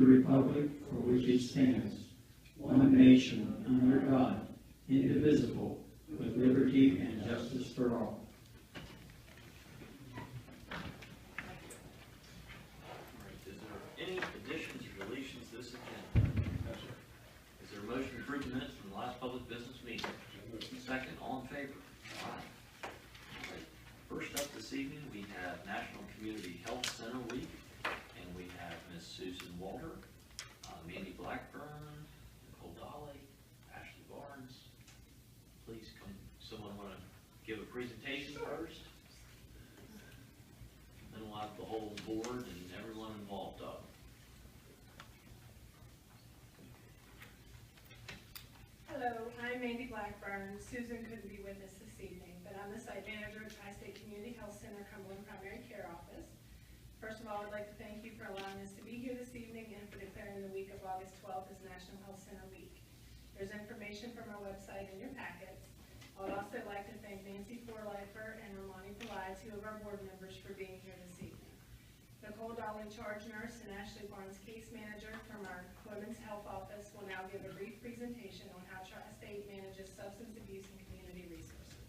the republic for which it stands, one nation, under God, indivisible, with liberty and justice for all. Is there any additions or deletions to this agenda? No, sir. Is there a motion to approve the minutes from the last public business meeting? Second, all in favor? Aye. First up this evening, we have National Community Health Center Week, and we have Miss Susan Walter, Mandy Blackburn, Nicole Dolly, Ashley Barnes. Please come. Someone want to give a presentation first? Then we'll have the whole board and everyone involved up. Hello, I'm Mandy Blackburn. Susan couldn't be with us this evening, but I'm the site manager at Tri-State Community Health Center, Cumberland Primary Care Office. First of all, I'd like to thank you for allowing us to be here this evening and for declaring the week of August 12th as National Health Center Week. There's information from our website in your packets. I would also like to thank Nancy Forlifer and Romani Pillai, two of our board members, for being here this evening. Nicole Dolly, charge nurse, and Ashley Barnes, case manager from our Women's Health Office, will now give a brief presentation on how Tri-State manages substance abuse and community resources.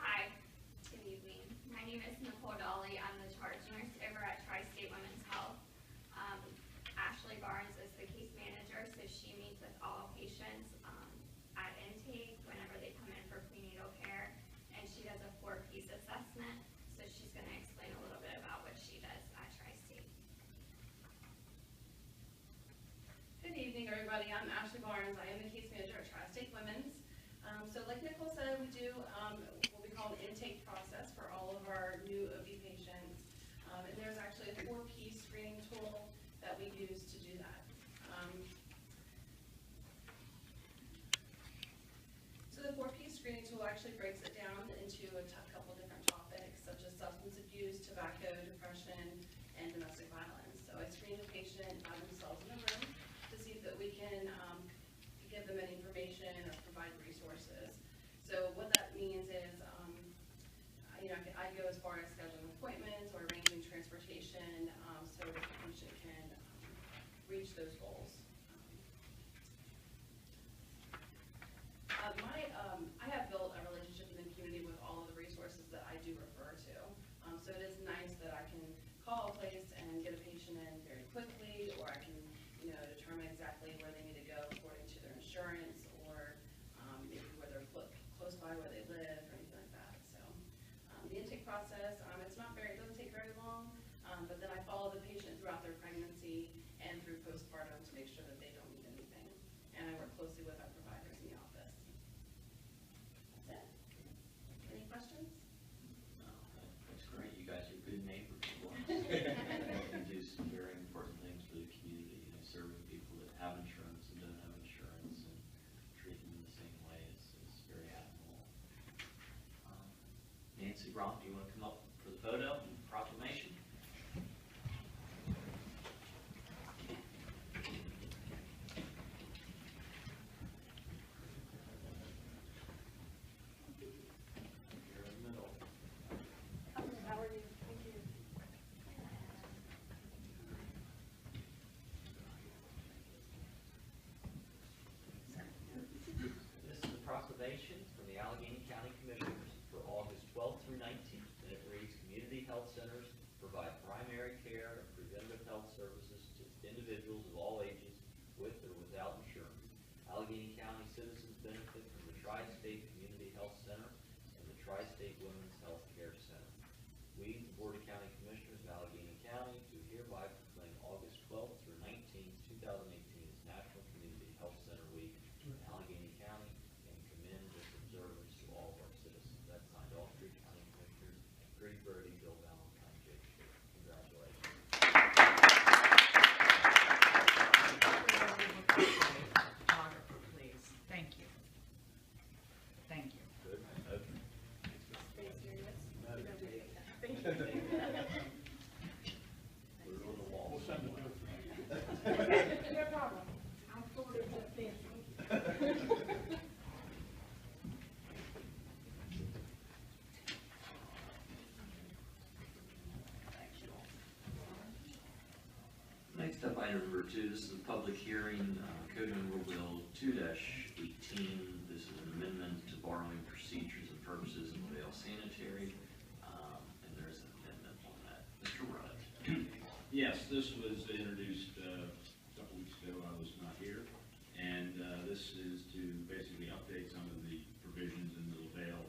Hi, good evening. My name is Nicole Dolly. I'm the charge nurse over at Tri-State Women's Health. Ashley Barnes is the case manager, so she meets with all patients at intake whenever they come in for prenatal care, and she does a 4-piece assessment, so she's going to explain a little bit about what she does at Tri-State. Good evening, everybody. I'm Ashley Barnes. I am the case manager at Tri-State Women's. So like Nicole said, we do what we call an intake process for all of our new OB patients. And there's actually a 4-piece screening tool that we use to do that. So the 4-piece screening tool actually breaks it down into a couple different topics, such as substance abuse, tobacco, depression, and domestic violence. So I screen the patient by themselves in the room to see that we can give them any information or provide resources. So what that means is, I go as far as scheduling appointments or arranging transportation so that the patient can reach those goals. I have built a relationship in the community with all of the resources that I do refer to. So it is nice that I can call a place and get a patient in very quickly, or I can, determine exactly where they need to go according to their insurance, or maybe where they're close by where they live, or anything like that. So the intake process, it doesn't take very long, but then I follow the patient throughout their pregnancy and through postpartum to make sure that they don't need anything. And I work closely with our providers in the office. That's it. Any questions? No, that's great. You guys are good neighbors. You do some very important things for the community, serving people that have insurance and don't have insurance, and treating them the same way is very admirable. Nancy, Ron, do you want to come up for the photo and proclamation? Proclamation from the Allegany County Commissioners for August 12th through 19th, and it reads: Community Health item number 2, this is a public hearing, Code Number Bill 2-18. This is an amendment to borrowing procedures and purposes in Vale Sanitary, and there's an amendment on that. Mr. Rudd. Yes, this was introduced a couple weeks ago. I was not here. And this is to basically update some of the provisions in the Vale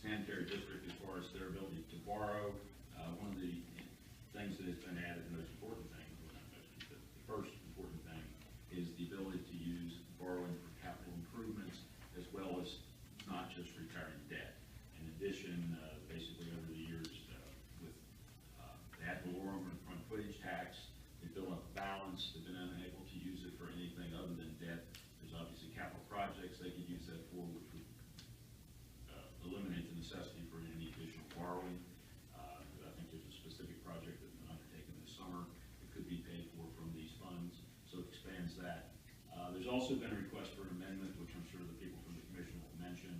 Sanitary District as far as their ability to borrow. One of the things that has been added, the most important thing, well, not most, the first important thing, is the ability to use borrowing for capital improvements as well as not just retiring debt. In addition, basically over the years, with the ad valorem and front footage tax, they built up a balance. They've been unable to use it for anything other than debt. There's obviously capital projects they could use that for, which would eliminate the necessity for any additional borrowing. I think there's a specific project that's been undertaken this summer that could be paid for from these funds, so it expands that. There's also been a request for an amendment, which I'm sure the people from the commission will mention,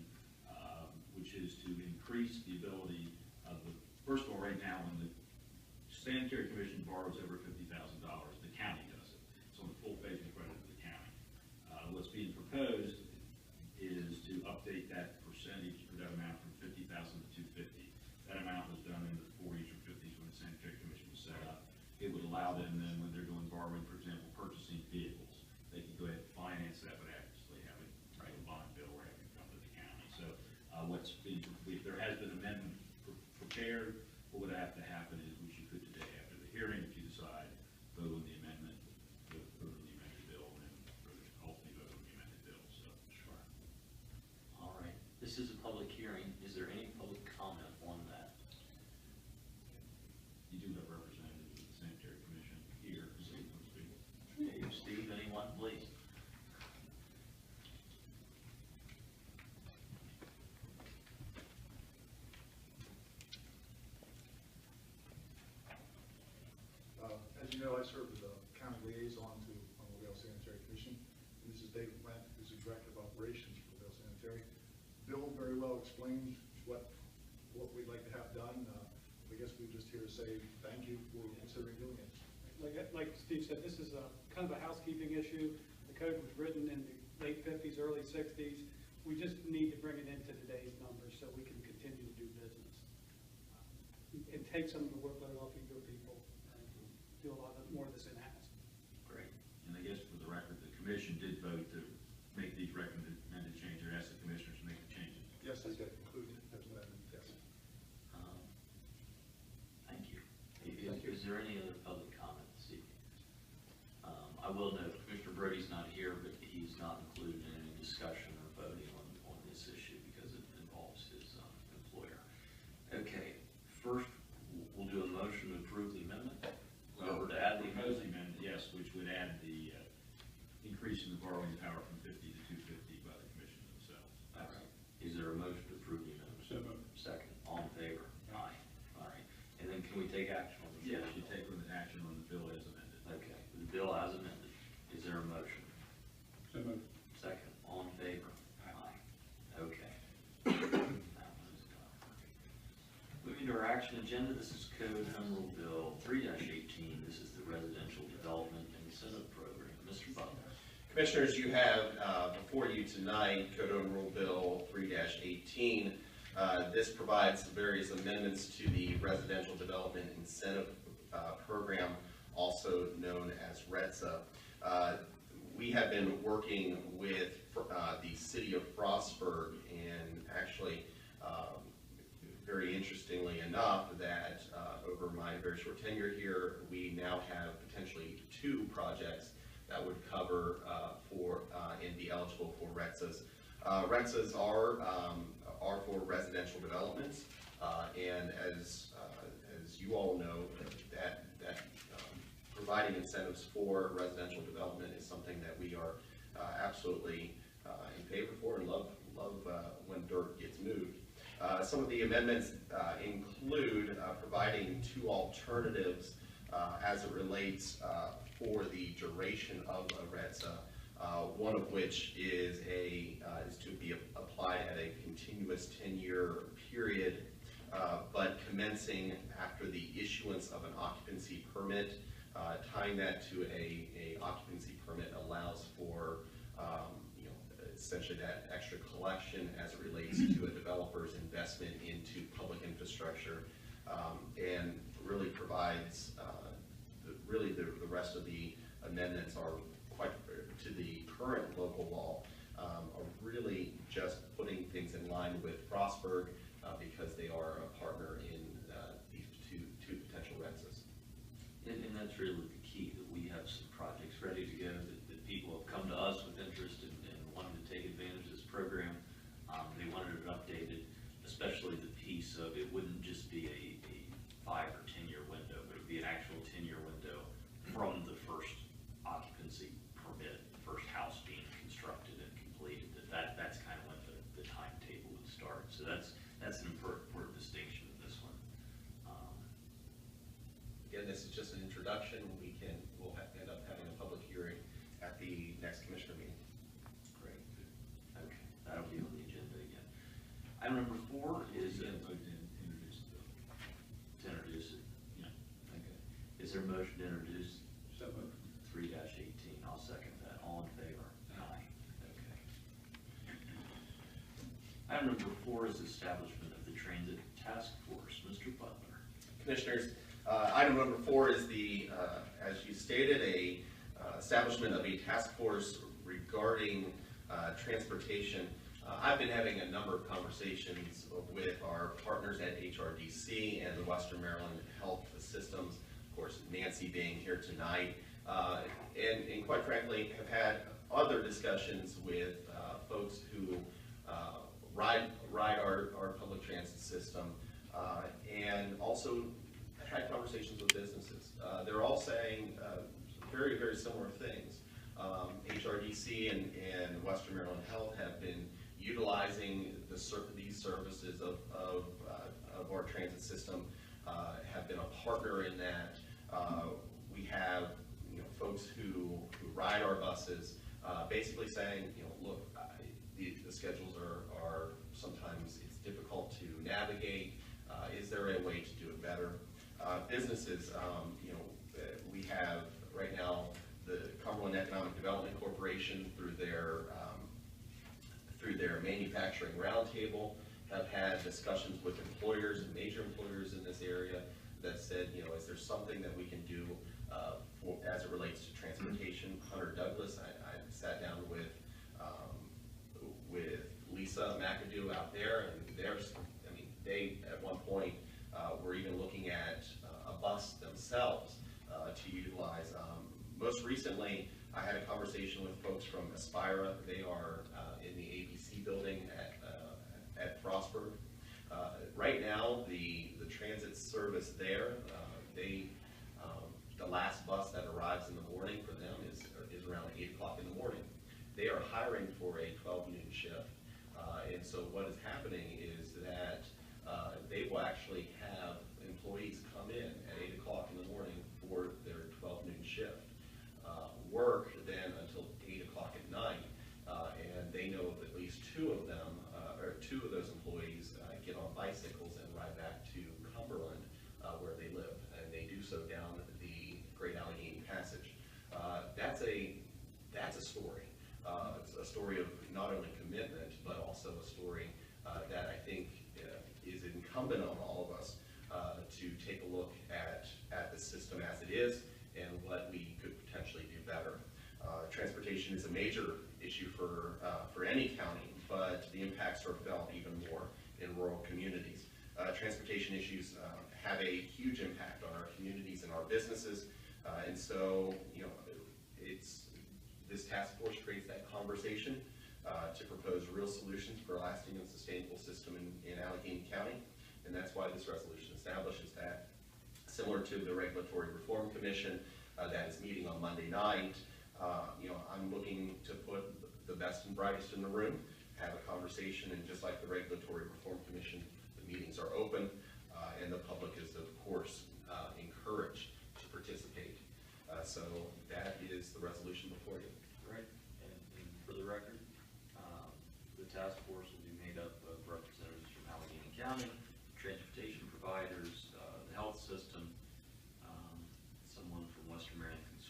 which is to increase the ability of the, first of all, right now, when the Sanitary Commission borrows over $50,000, the county does it. It's on the full faith and credit of the county. What's being proposed is to update that percentage for that amount from 50,000 to 250. That amount was done in the 40s or 50s when the Sanitary Commission was set up. It would allow them then, when they're doing borrowing, for example, purchasing vehicles, they could go ahead and finance that without actually having to write a bond bill or having to come to the county. So if there has been an amendment prepared, what would have to happen is, which you could today after the hearing, if you decide, vote on the amendment, vote on the amended bill, and then ultimately vote on the amended bill. So, Sure. All right. This is a public hearing. Is there any public comment on that? you do have representatives of the Sanitary Commission here, so you can speak. Hey, Steve, anyone, please? As you know, I serve as a county liaison to the Vale Sanitary Commission. And this is David Went, who's the Director of Operations for Vale Sanitary. Bill very well explains what we'd like to have done. I guess we're just here to say thank you for considering doing it. Like Steve said, this is a kind of a housekeeping issue. The code was written in the late 50s, early 60s. We just need to bring it into today's numbers so we can continue to do business. It takes some of the workload off of your people and do a lot more of this in-house. Great. And I guess for the record, the commission did vote to make these recommended changes, or ask the commissioners to make the changes. Yes, I get included as an amendment, yes. Thank you. Is there any other public comment this evening? I will note, Commissioner Brody's not here, but he's not included in any discussion or voting on this issue because it involves his employer. Okay, first, we'll do a motion to approve the amendment. Or to add the Proposed amendment, yes, which would add the increase in the borrowing power from 50 to 250 by the commission themselves. All right. Is there a motion to approve the amendment? So moved. Second. All in favor? Aye. All right. And then can we take action on the bill? Yes, you take action on the bill as amended. Okay. The bill as amended. Is there a motion? So moved. Second. All in favor? Aye. Okay. That one's done. Moving to our action agenda, this is Code Home Rule Bill 3-18. This is the Residential Development Incentive Program. Mr. Butler. Commissioners, you have before you tonight Code Home Rule Bill 3-18. This provides various amendments to the Residential Development Incentive Program, also known as REDSA. We have been working with the city of Frostburg, and actually, very interestingly enough, that over my very short tenure here, we now have potentially 2 projects that would cover and be eligible for REDSAs. REDSAs are for residential developments, and as you all know, that providing incentives for residential development is something that we are absolutely in favor for and love when dirt gets moved. Some of the amendments include providing 2 alternatives as it relates for the duration of a REDSA, one of which is to be applied at a continuous 10-year period, but commencing after the issuance of an occupancy permit Tying that to a occupancy permit allows for, essentially that extra collection as it relates to a developer's investment into public infrastructure, and really provides, the rest of the amendments are quite, to the current local law, are really just putting things in line with Frostburg, because they are a partner in these two potential rentals. And that's really the key, that we have some projects ready to go, that people have come to us with interest and wanting to take advantage of this program. They wanted it updated, especially the piece of it wouldn't just be a 5 or 10 year window, but it would be an actual 10-year window from the first occupancy permit, the first house being constructed and completed. That's kind of when the timetable would start. So that's an important distinction in this one. Again, this is just an introduction. We'll end up having a public hearing at the next commissioner meeting. Great. Okay, that'll be on the agenda again. Item number 4 is to introduce the bill. To introduce it. Yeah. Okay. Is there a motion to introduce? So moved. 3-18. I'll second that. All in favor? Aye. Okay. Item number 4 is establishment of the Transit Task Force. Mr. Butler. Commissioners, item number 4 is the, as you stated, a establishment of a task force regarding transportation. I've been having a number of conversations with our partners at HRDC and the Western Maryland Health Systems, of course Nancy being here tonight, and quite frankly have had other discussions with folks who ride our public transit system, and also had conversations with businesses. They're all saying very, very similar things. HRDC and Western Maryland Health have been utilizing these services of our transit system, have been a partner in that. We have folks who ride our buses basically saying, look, the schedules are sometimes it's difficult to navigate. Is there a way to do it better? Businesses, we have right now the Cumberland Economic Development Corporation through their manufacturing roundtable have had discussions with employers and major employers in this area that said, is there something that we can do as it relates to transportation? Hunter Douglas, I sat down with Lisa McAdoo out there, and they at one point were even looking at a bus themselves to utilize. Most recently, I had a conversation with folks from Aspira. They are in the ABC building at Frostburg. Right now, the transit service there, the last bus that arrives in the morning for them is around 8 o'clock in the morning. They are hiring for a 12 noon shift. And so what is happening is that they will actually have employees come in at 8 o'clock in the morning for their 12 noon shift, work then until 8 o'clock at night, and they know of at least two of those employees get on bicycles and ride back to Cumberland, where they live, and they do so down the Great Allegany Passage. That's a story. It's a story of not only commitment, but also a story that I think is incumbent on all of us to take a look at the system as it is and what we could potentially do better. Transportation is a major issue for any county, but the impacts are felt even more in rural communities. Transportation issues have a huge impact on our communities and our businesses, and so this task force creates that conversation to propose real solutions for a lasting and sustainable system in Allegheny County, and that's why this resolution establishes that. Similar to the Regulatory Reform Commission that is meeting on Monday night, I'm looking to put the best and brightest in the room, have a conversation, and just like the Regulatory Reform Commission, the meetings are open, and the public is, of course, encouraged to participate. So that is the resolution before you. Right. And for the record, the task force will be made up of representatives from Allegheny County, transportation providers, the health system, someone from Western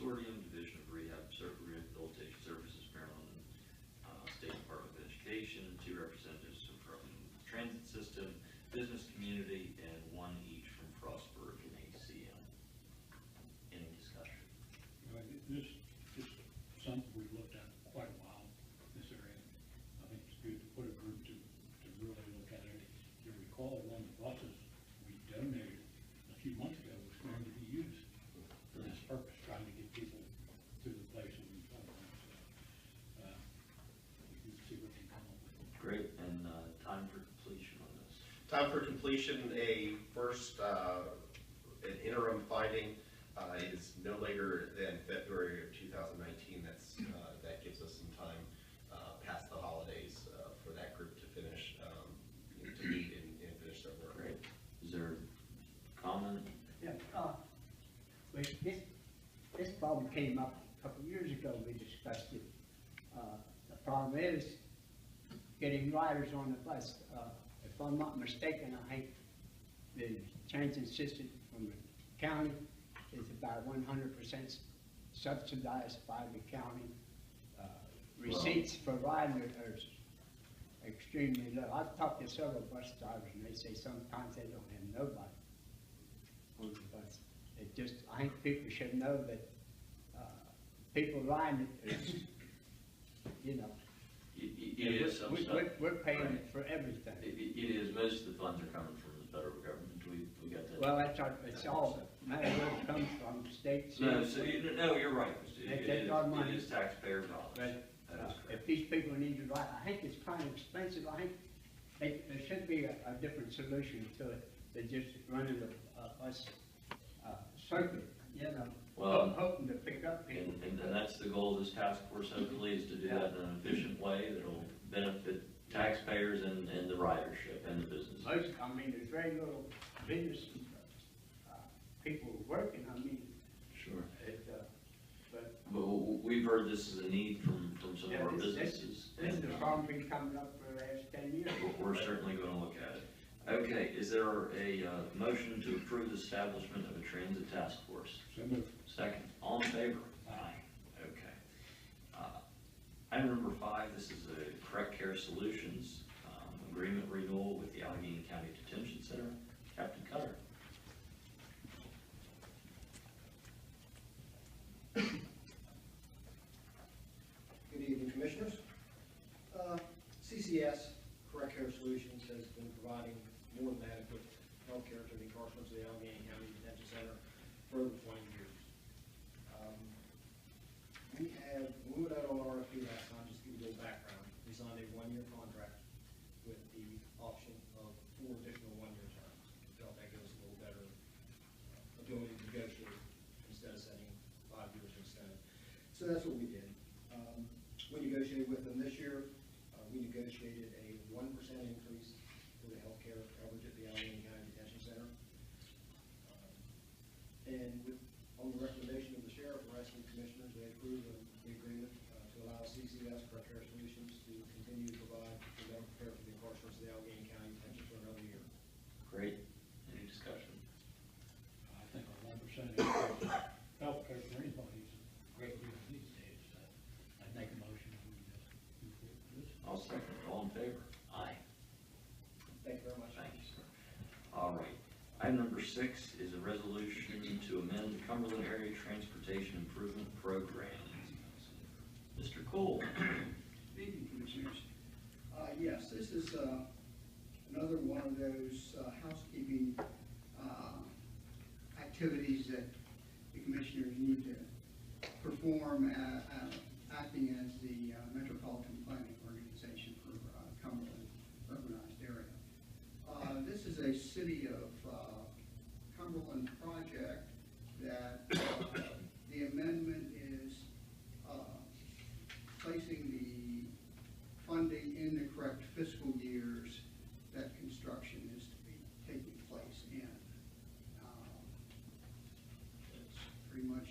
Consortium, Division of Rehabilitation Services, Maryland, State Department of Education, 2 representatives from Transit System, Business Community, and 1 each from Frostburg and ACM. Any discussion? This is something we've looked at for quite a while, this area. I think it's good to put a group to really look at it. You recall one of the buses we donated a few months ago was going to be used for this purpose, trying to get people to the place that we found. So, we can see what they come up with. Great, and time for completion on this. Time for completion, a first, an interim finding is no later than February of 2019. That gives us some time past the holidays for that group to finish, to meet and finish their work. Great. Is there comment? Yeah, this problem came up a couple of years ago, we discussed it. The problem is getting riders on the bus. If I'm not mistaken, I think the transit system from the county is about 100% subsidized by the county. Receipts for riding are extremely low. I've talked to several bus drivers and they say sometimes they don't have nobody on the bus. It just, I think people should know that people riding it is, you know, It is some stuff. we're paying Right. it for everything. It is, most of the funds are coming from the federal government, we got that. Well, it's all, no matter where it comes from, state, No, city. no, you're right. They take our money. It is taxpayer dollars. But That is correct. if these people need to ride, I think it's kind of expensive. I think there should be a different solution to it than just running a bus circuit, you know, Well, hoping to pick up people. And that's the goal of this task force, hopefully, is to do that in an efficient way that'll benefit taxpayers and the ridership and the businesses. I mean, there's very little business people working. I mean, Sure. but We've heard this is a need from some of our businesses. this is and, a problem been coming up for the last 10 years. We're certainly going to look at it. Okay, is there a motion to approve the establishment of a transit task force? So moved. Second, all in favor? Aye. Okay. Item number 5, this is a Correct Care Solutions agreement renewal with the Allegheny County Detention Center. Captain Cutter. Good evening, Commissioners. CCS, Correct Care Solutions, has been providing more than adequate health care to the incarcerates of the Allegany County Detention Center for over 20 years. We went out on RFP last time, just to give you a little background. We signed a 1-year contract with the option of 4 additional 1-year terms. We felt that gives us a little better ability to negotiate instead of setting 5 years instead. So that's what we did. We negotiated with them this year. We negotiated a 1% increase for the health care coverage at the Allegany County Detention Center. On the recommendation of the sheriff, we're asking the commissioners, they approve the agreement to allow CCS, Correct Care Solutions, to continue to provide medical care for the incarcerates of the Allegany County Detention for another year. Great. Any discussion? I think a 1% increase healthcare for anybody is a great deal these days. I'd make a motion to move forward with this. I'll second. All in favor? Aye. Thank you very much. Thank you, sir. All right. Item number 6 is a resolution to amend the Cumberland Area Transportation Improvement Program. Mr. Cole. Good evening, Commissioners. Yes, this is another one of those housekeeping activities that the Commissioners need to perform acting as the Metropolitan Planning Organization for Cumberland urbanized area. This is a City of Cumberland project that the amendment is placing the funding in the correct fiscal years that construction is to be taking place in. That's pretty much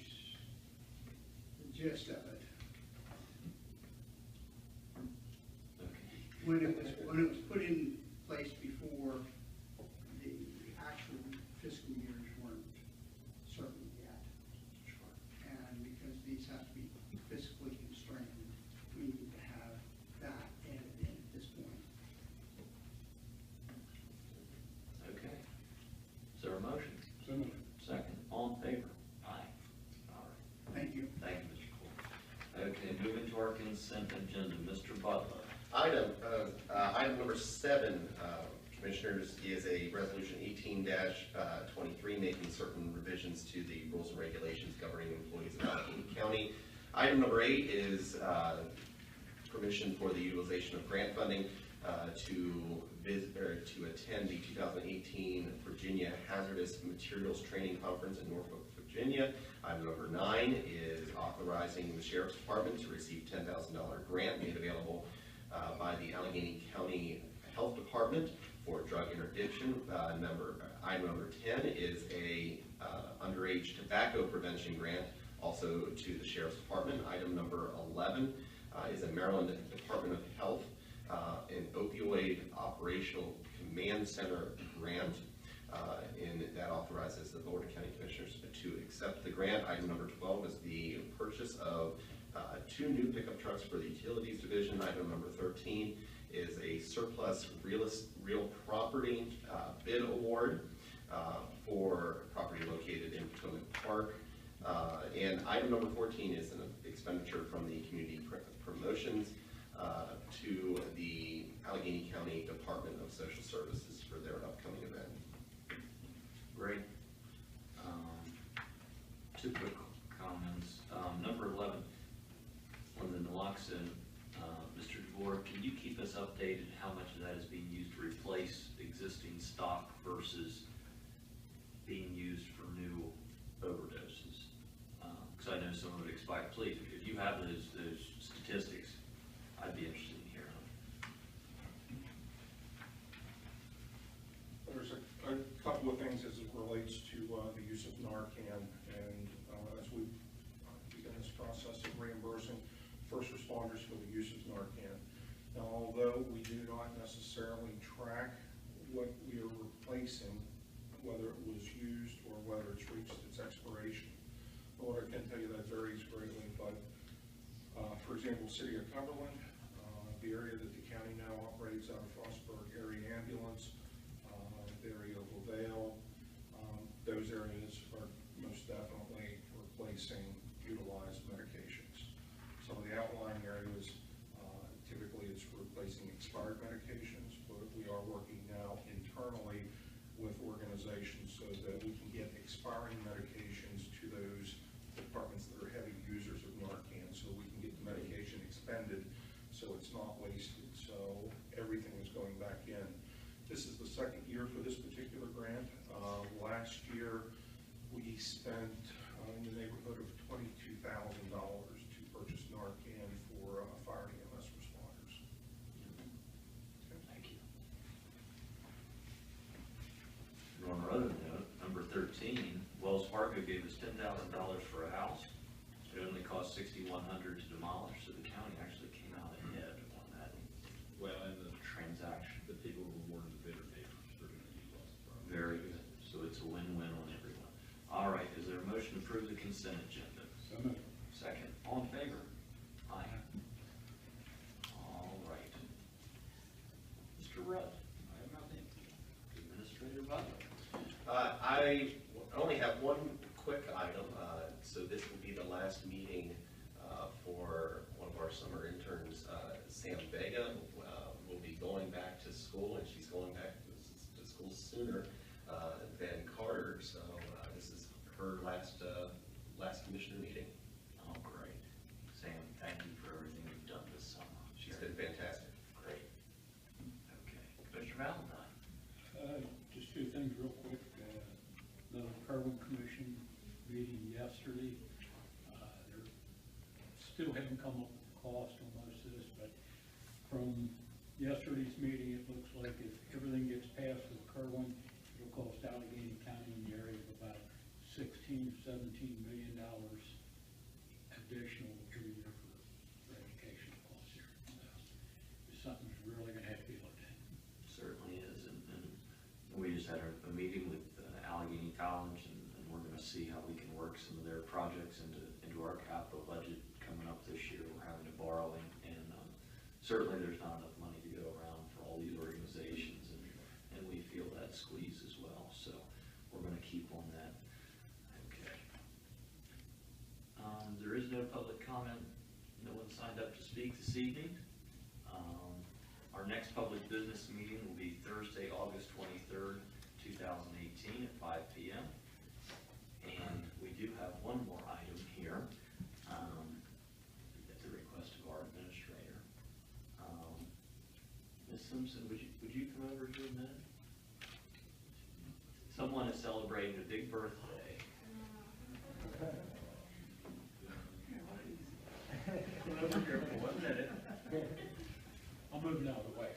the gist of it. When it was put in place before, the actual fiscal years weren't certain yet. And because consent agenda. Mr. Butler. Item number 7, Commissioners, is a resolution 18-23 making certain revisions to the rules and regulations governing employees of Allegany County. Item number 8 is permission for the utilization of grant funding to attend the 2018 Virginia Hazardous Materials Training Conference in Norfolk, Virginia. Item number 9 is authorizing the Sheriff's Department to receive $10,000 grant made available by the Allegany County Health Department for drug interdiction. Item number 10 is a underage tobacco prevention grant, also to the Sheriff's Department. Item number 11 is a Maryland Department of Health an opioid operational command center grant, and that authorizes the Board of County Commissioners to accept the grant. Item number 12 is the purchase of 2 new pickup trucks for the Utilities Division. Item number 13 is a surplus real property bid award for property located in Potomac Park. And item number 14 is an expenditure from the Community Promotions to the Allegany County Department of Social Services for their upcoming event. Great. 2 quick comments. Number 11, on the naloxone, Mr. DeVore, can you keep us updated how much of that is being used to replace existing stock versus being used for new overdoses? Because I know some of it expired. Please, if you have those statistics, I'd be interested in hearing them. There's a couple of things as it relates to the use of Narcan, and as we begin this process of reimbursing first responders for the use of Narcan. Now, although we do not necessarily track what we are replacing, whether it was used or whether it's reached its expiration, but what I can tell you that varies greatly. But for example, City of Cumberland, the area that the county now operates out of Frostburg Area Ambulance, the area of LaVale, those areas are most definitely replacing utilized medications. Some of the outlying areas, typically it's replacing expired medications, but we are working now internally with organizations so that we can get expiring medications to those departments that are heavy users of Narcan, so we can get the medication expended so it's not wasted. So everything is going back in. This is the 2nd year for this particular grant. Last year we spent in the neighborhood of $22,000 to purchase Narcan for fire and EMS responders. Okay. Thank you. And on another note, number 13, Wells Fargo gave us $10,000 for a house. It only cost $6,100 to demolish, so the county actually came out ahead on that. Well, and the transaction. people who awarded the bidder papers are going to utilize the property. Very good. So it's a win-win on everyone. All right, is there a motion to approve the consent agenda? So moved. Second. All in favor? Aye. All right. Mr. Rudd, I have nothing. Administrator Butler. I only have one quick item. So this will be the last meeting for one of our summer interns, Sam Vega. Will be going back to school, and she's going back to school sooner than Carter. So this is her last commissioner meeting. Oh, great. Sam, thank you for everything you've done this summer. She's been fantastic. Great. Okay. Commissioner Valentine. Just 2 things real quick. The Carbon Commission meeting yesterday, they still haven't come up with the cost on most of this, but from yesterday's meeting, it looks like if everything gets passed with Kerwin, it'll cost Allegany County in the area of about $16, $17 million additional every year for educational costs here. It's something that's really going to have to be looked at. Certainly is, and we just had a meeting with Allegany College, and we're going to see how we can work some of their projects into our capital budget coming up this year. We're having to borrow, and certainly there's not enough money to go around for all these organizations, and we feel that squeeze as well. So we're going to keep on that. Okay. There is no public comment. No one signed up to speak this this evening. Our next public business meeting will be Thursday, August 23rd, 2018 at 5 p.m. And we do have one more item here. At the request of our administrator. Ms. Simpson, would you come over here a minute? Someone is celebrating a big birthday. Come over here for 1 minute. I'm moving out of the way.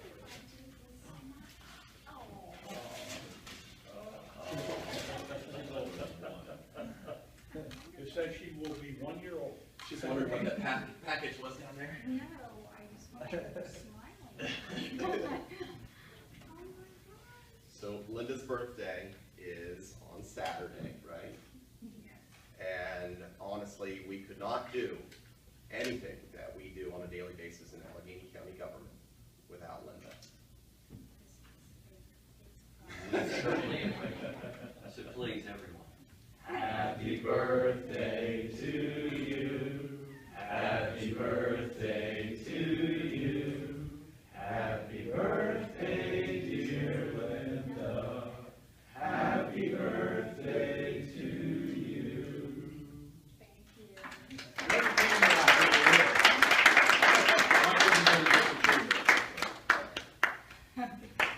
It says she will be 1 year old. Just wondered what that package was down there. No, I just want you to smile. So Linda's birthday is on Saturday, right? And honestly, we could not do anything that we do on a daily basis in Allegheny County government without Linda. So please, everyone. Happy birthday to you. Happy birthday to you. Happy birthday, dear Linda. Happy birthday to you.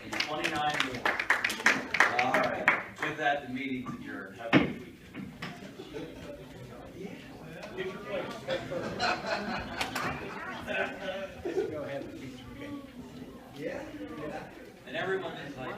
And 29 more. All right. With that, the meeting's adjourned. Have a good weekend. Get your place. Go ahead and teach me. And everyone is like.